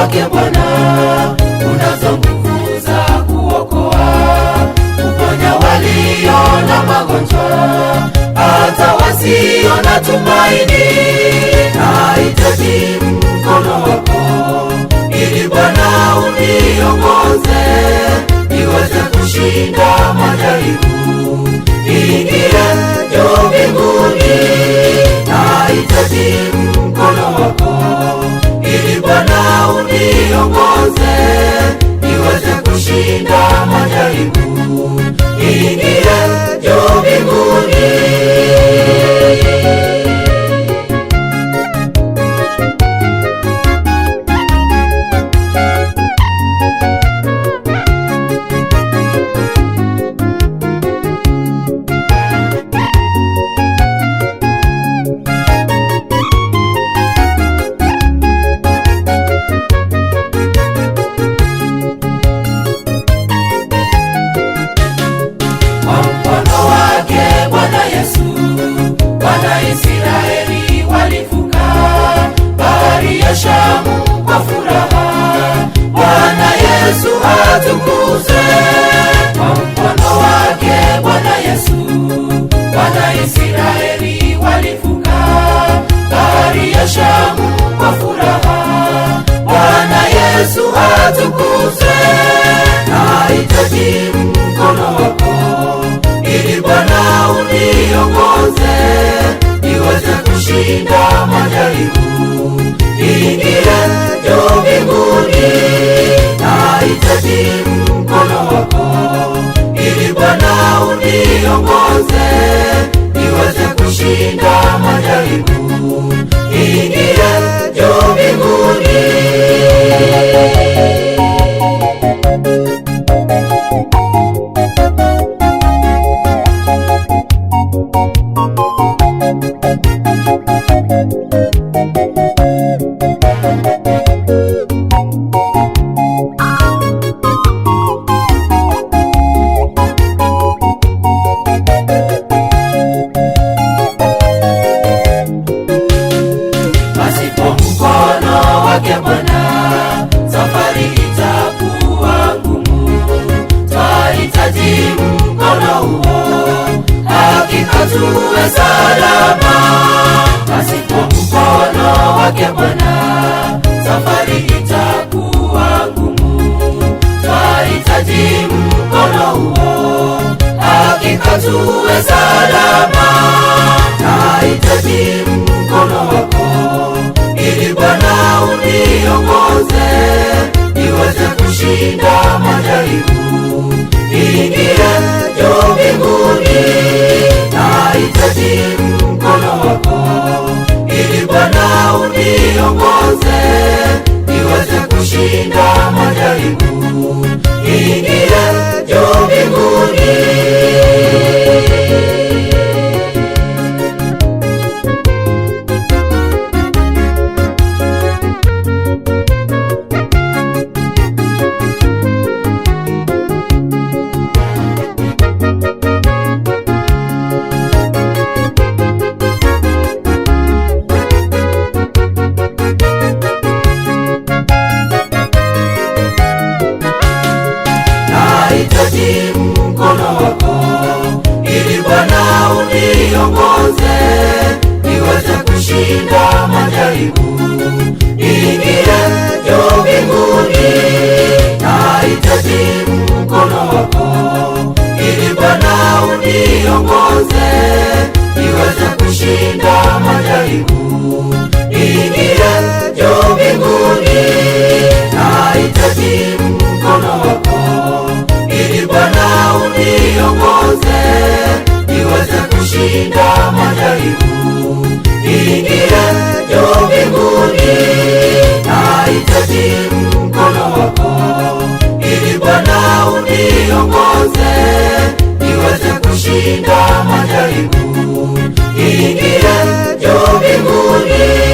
wake Bwana unazo nguvu za kuokoa, kuponya walio na magonjwa, hata wasio na tumaini. Nahitaji mkono wako ili Bwana uniongoze, niweze kushinda majaribu, niingie juu mbinguni. Nahitaji mkono wako ili Bwana uniongoze, niweze kushinda majaribu, niingie juu mbinguni. Israeli walivuka bahari ya Shamu kwa furaha. Bwana Yesu atukuzwe. Kwa mkono wake Bwana Yesu, wana Israeli walivuka bahari ya Shamu kwa furaha. Bwana Yesu atukuzwe. Nahitaji mkono wako ili Bwana uniongoze, niweze kushinda majaribu, niingie juu mbinguni. Nahitaji mkono wako ili Bwana uniongoze, niweze kushinda majaribu, niingie juu mbinguni. Bwana, safari itakuwa ngumu, twahitaji mkono huo, hakika tuwe salama. Pasipo mkono wake Bwana, safari itakuwa ngumu, twahitaji mkono huo, hakika tuwe salama. Nahitaji mkono wako ili Bwana uniongoze, niweze kushinda majaribu, niingie juu mbinguni. Nahitaji mkono wako ili Bwana uniongoze, niweze kushinda majaribu, niingie juu mbinguni. Nahitaji mkono wako ili Bwana uniongoze, niweze kushinda majaribu, niingie juu mbinguni. Nahitaji mkono wako ili Bwana uniongoze, niweze kushinda majaribu, niingie juu mbinguni. Nahitaji mkono wako ili Bwana uniongoze, niweze kushinda majaribu, niingie juu mbinguni. Nahitaji mkono wako ili Bwana uniongoze, niweze kushinda majaribu, niingie juu mbinguni.